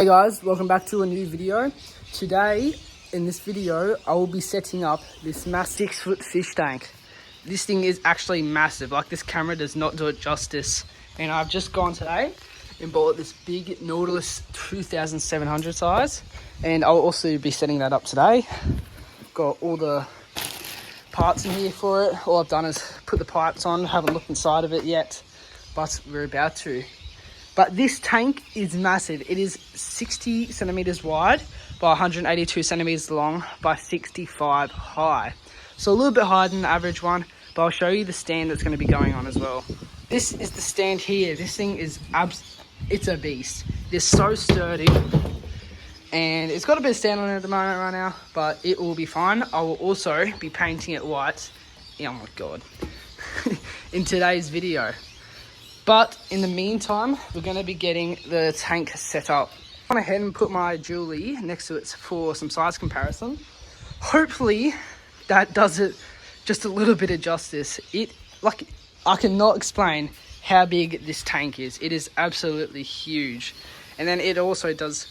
Hey guys, welcome back to a new video. Today, in this video, I will be setting up this massive 6-foot fish tank. This thing is actually massive, like this camera does not do it justice. And I've just gone today and bought this big Nautilus 2700 size. And I'll also be setting that up today. Got all the parts in here for it. All I've done is put the pipes on, haven't looked inside of it yet, but we're about to. But this tank is massive. It is 60 centimeters wide by 182 centimeters long by 65 high. So a little bit higher than the average one, but I'll show you the stand that's going to be going on as well. This is the stand here. This thing is it's a beast. It's so sturdy. And it's got a bit of stand on it at the moment right now, but it will be fine. I will also be painting it white. Oh my God. In today's video. But in the meantime, we're going to be getting the tank set up. I went ahead and put my Julie next to it for some size comparison. Hopefully that does it just a little bit of justice. I cannot explain how big this tank is. It is absolutely huge. And then it also does,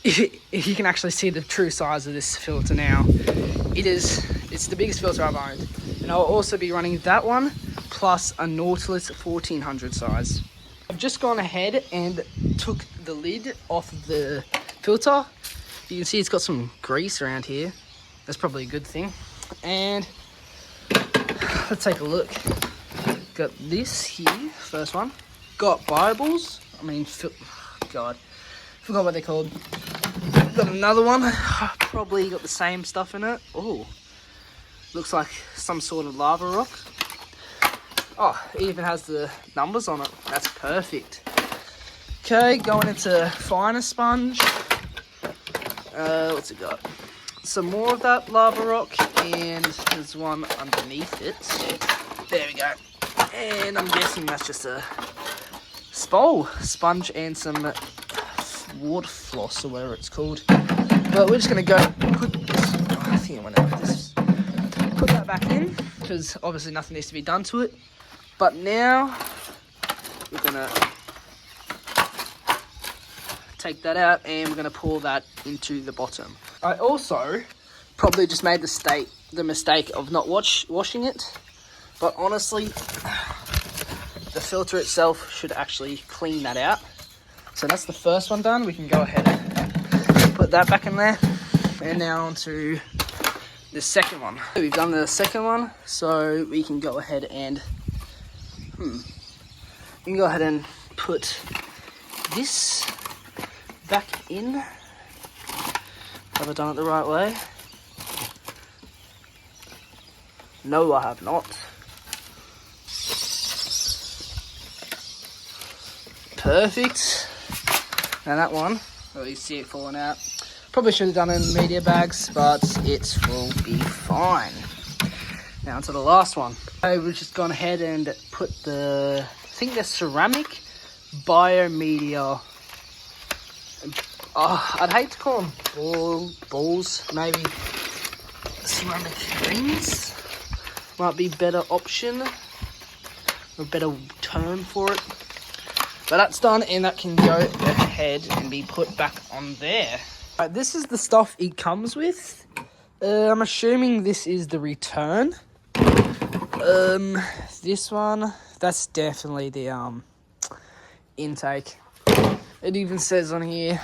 you can actually see the true size of this filter now. It's the biggest filter I've owned. And I'll also be running that one plus a Nautilus 1400 size. I've just gone ahead and took the lid off the filter. You can see it's got some grease around here. That's probably a good thing. And let's take a look. Got this here, first one. Got Bibles. God, forgot what they're called. Got another one. Probably got the same stuff in it. Oh, looks like some sort of lava rock. Oh, it even has the numbers on it. That's perfect. Okay, going into finer sponge. What's it got? Some more of that lava rock, and there's one underneath it. There we go. And I'm guessing that's just a sponge and some water floss or whatever it's called. But we're just gonna go put that back in, because obviously nothing needs to be done to it. But now we're gonna take that out and we're gonna pour that into the bottom. I also probably just made the mistake of not washing it, but honestly, the filter itself should actually clean that out. So that's the first one done. We can go ahead and put that back in there. And now on to the second one. We've done the second one, so we can go ahead and put this back in. Have I done it the right way? No, I have not. Perfect. Now that one, well, you see it falling out. Probably should have done it in media bags, but it will be fine. Now to the last one. We've just gone ahead and put the, I think they're ceramic biomedia. I'd hate to call them balls, maybe ceramic rings. Might be a better option, or a better term for it. But that's done, and that can go ahead and be put back on there. Right, this is the stuff it comes with. I'm assuming this is the return. This one, that's definitely the intake. It even says on here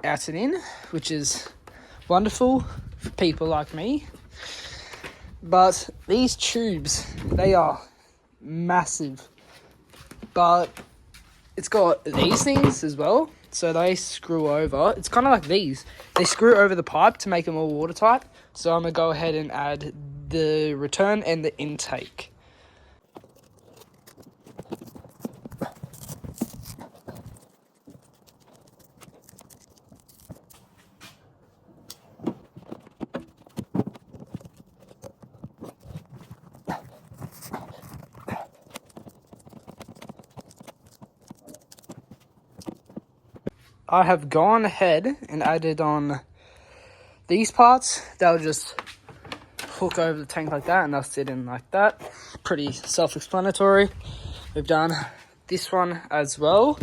out and in, which is wonderful for people like me. But these tubes, they are massive. But it's got these things as well, so they screw over. It's kind of like these. They screw over the pipe to make them all watertight. So I'm going to go ahead and add the return and the intake. I have gone ahead and added on these parts. They'll just hook over the tank like that and they'll sit in like that. Pretty self-explanatory. We've done this one as well.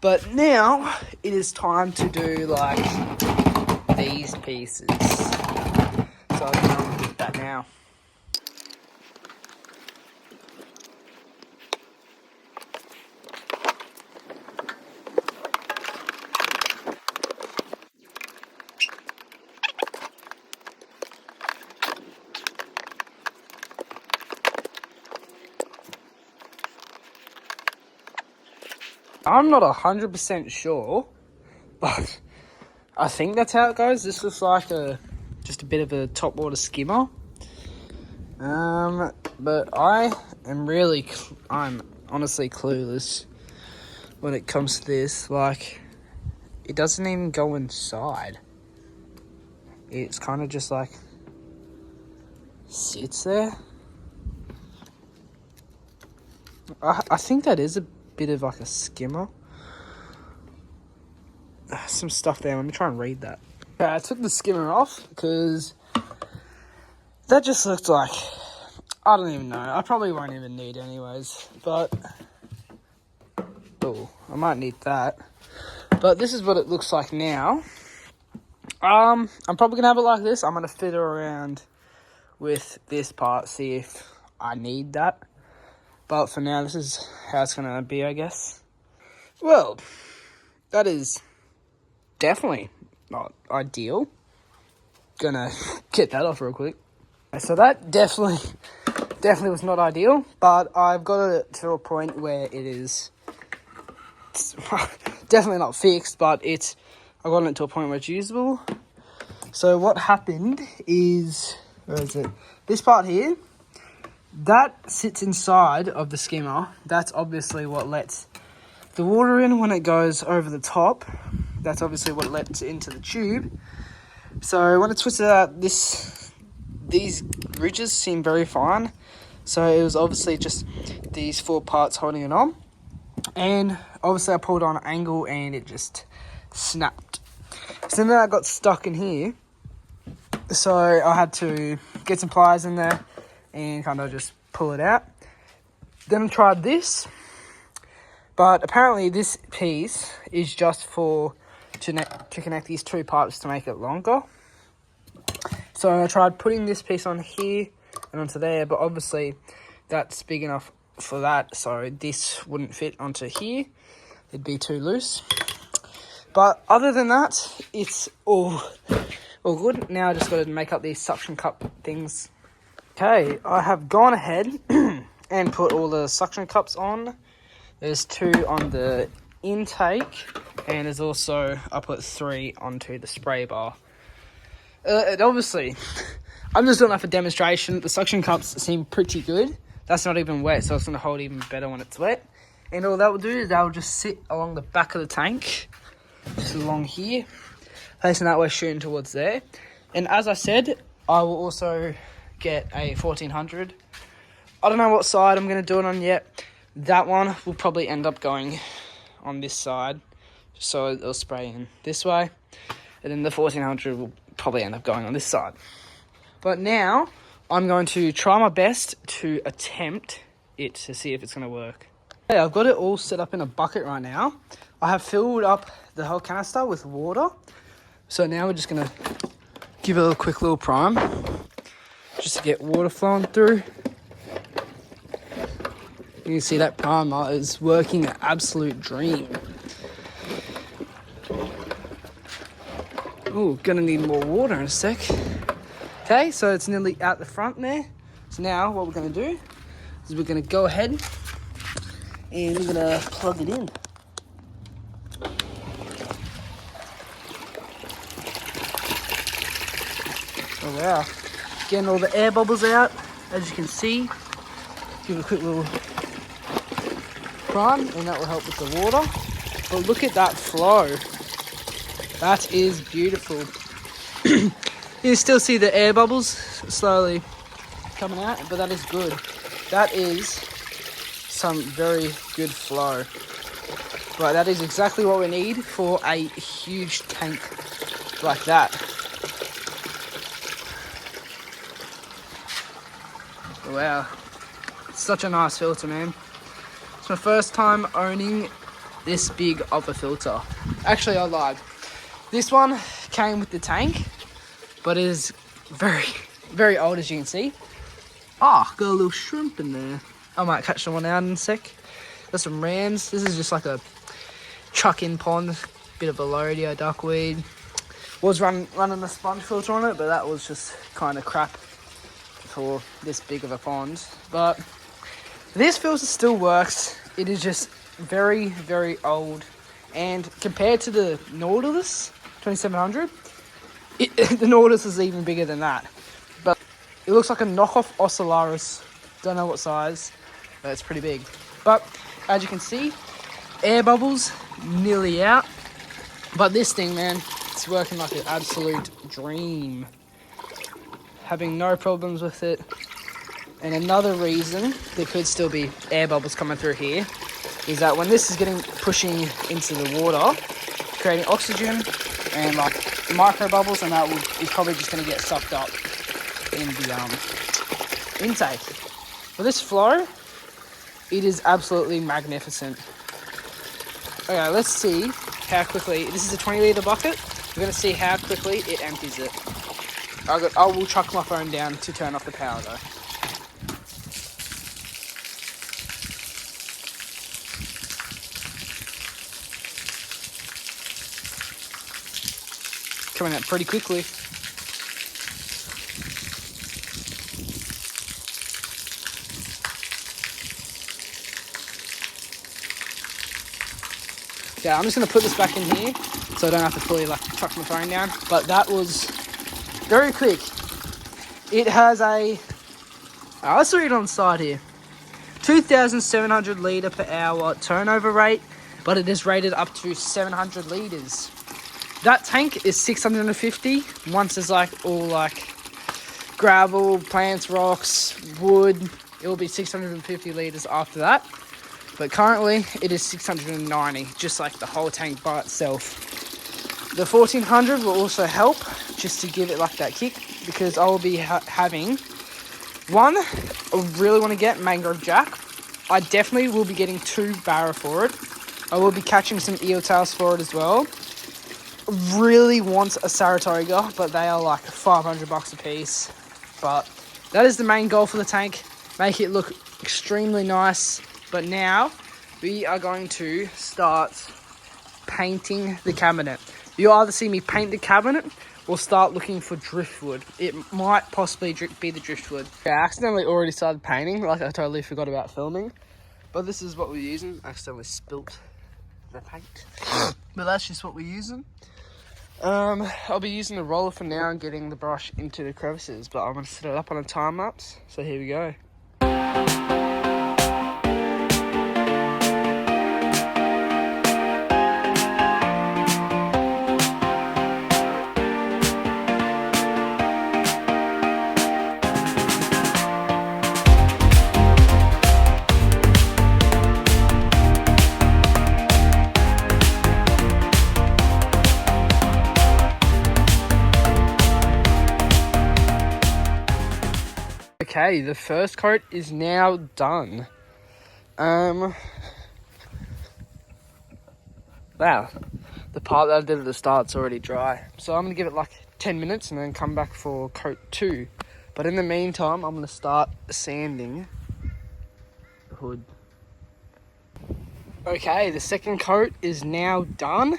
But now it is time to do like these pieces. So I'm going to do that now. I'm not 100% sure, but I think that's how it goes. This looks like just a bit of a top water skimmer. But I'm honestly clueless when it comes to this. Like, it doesn't even go inside. It's kind of just like sits there. I think that is a bit of like a skimmer. Some stuff there. Let me try and read that. Okay, I took the skimmer off because that just looked like, I don't even know. I probably won't even need anyways. But oh, I might need that. But this is what it looks like now. I'm probably gonna have it like this. I'm gonna fiddle around with this part, see if I need that. But for now, this is how it's gonna be, I guess. Well, that is definitely not ideal. Gonna get that off real quick. So that definitely was not ideal, but I've got it to a point where it is definitely not fixed, but I've gotten it to a point where it's usable. So what happened is, where is it? This part here, that sits inside of the skimmer. That's obviously what lets the water in when it goes over the top. That's obviously what lets it into the tube. So when it's twisted out, these ridges seem very fine. So it was obviously just these 4 parts holding it on. And obviously I pulled on an angle and it just snapped. So then I got stuck in here. So I had to get some pliers in there and kind of just pull it out. Then I tried this. But apparently this piece is just to connect these 2 pipes to make it longer. So I tried putting this piece on here and onto there, but obviously that's big enough for that, so this wouldn't fit onto here. It'd be too loose. But other than that, it's all good. Now I just got to make up these suction cup things. Okay, I have gone ahead and put all the suction cups on. There's 2 on the intake, and there's also, I put 3 onto the spray bar. Obviously, I'm just doing that for demonstration. The suction cups seem pretty good. That's not even wet, so it's going to hold even better when it's wet. And all that will do is that will just sit along the back of the tank, just along here, facing that way, shooting towards there. And as I said, I will also get a 1400. I don't know what side I'm going to do it on yet. That one will probably end up going on this side, so it'll spray in this way. And then the 1400 will probably end up going on this side. But now I'm going to try my best to attempt it to see if it's going to work. Okay, I've got it all set up in a bucket right now. I have filled up the whole canister with water. So now we're just going to give it a quick little prime, just to get water flowing through. You can see that primer is working an absolute dream. Oh, gonna need more water in a sec. Okay, so it's nearly out the front there. So now what we're gonna do is we're gonna go ahead and we're gonna plug it in. Oh wow, getting all the air bubbles out, as you can see. Give it a quick little prime and that will help with the water. But look at that flow. That is beautiful. You can still see the air bubbles slowly coming out, but that is good. That is some very good flow. Right, that is exactly what we need for a huge tank like that. Wow, it's such a nice filter, man. It's my first time owning this big of a filter. Actually, I lied. This one came with the tank, but it is very, very old, as you can see. Ah, got a little shrimp in there. I might catch someone out in a sec. Got some rams. This is just like a chuck-in pond, bit of Alodia duckweed. Was running a sponge filter on it, but that was just kind of crap for this big of a pond. But this filter still works. It is just very, very old, and compared to the Nautilus 2700, the Nautilus is even bigger than that. But it looks like a knockoff Ocellaris. Don't know what size, but it's pretty big. But as you can see, air bubbles nearly out. But this thing, man, it's working like an absolute dream. Having no problems with it. And another reason there could still be air bubbles coming through here is that when this is pushing into the water, creating oxygen and like micro bubbles, and that is probably just going to get sucked up in the intake. For this flow, it is absolutely magnificent. Okay, let's see how quickly. This is a 20-litre bucket. We're going to see how quickly it empties it. I will chuck my phone down to turn off the power though. Coming out pretty quickly. Yeah, I'm just going to put this back in here so I don't have to fully like chuck my phone down. But that was very quick. It has let's read on the side here. 2,700 litre per hour turnover rate, but it is rated up to 700 litres. That tank is 650. Once there's like all like gravel, plants, rocks, wood, it will be 650 litres after that. But currently it is 690, just like the whole tank by itself. The 1400 will also help, just to give it like that kick, because I will be having one. I really want to get mangrove jack. I definitely will be getting 2 barra for it. I will be catching some eel tails for it as well. Really want a Saratoga, but they are like $500 a piece. But that is the main goal for the tank. Make it look extremely nice. But now we are going to start painting the cabinet. You'll either see me paint the cabinet or start looking for driftwood. It might possibly be the driftwood. I accidentally already started painting, like I totally forgot about filming. But this is what we're using. I accidentally spilt the paint. But that's just what we're using. I'll be using the roller for now and getting the brush into the crevices, but I'm going to set it up on a time lapse. So here we go. Okay, the first coat is now done. Wow, the part that I did at the start's already dry. So I'm gonna give it like 10 minutes and then come back for coat 2. But in the meantime, I'm gonna start sanding the hood. Okay, the second coat is now done.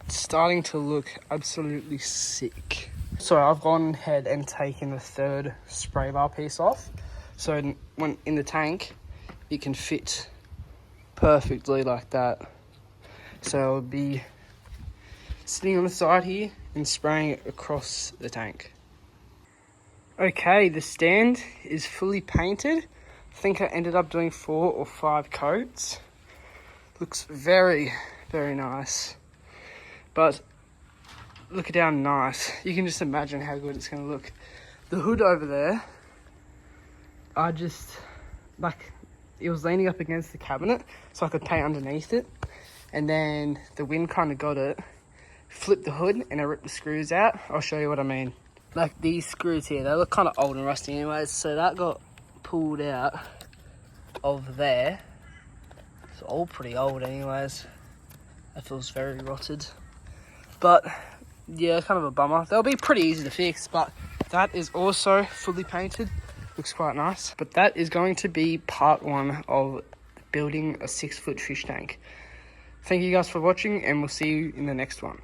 It's starting to look absolutely sick. So I've gone ahead and taken the third spray bar piece off. So when in the tank, it can fit perfectly like that. So I'll be sitting on the side here and spraying it across the tank. Okay, the stand is fully painted. I think I ended up doing 4 or 5 coats. Looks very, very nice. But look at how nice. You can just imagine how good it's going to look. The hood over there, I just, like, it was leaning up against the cabinet so I could paint underneath it. And then the wind kind of got it, flipped the hood, and I ripped the screws out. I'll show you what I mean. Like these screws here, they look kind of old and rusty anyways, so that got pulled out of there. It's all pretty old anyways. That feels very rotted. But yeah, kind of a bummer. They'll be pretty easy to fix, but that is also fully painted. Looks quite nice. But that is going to be part 1 of building a 6-foot fish tank. Thank you guys for watching, and we'll see you in the next one.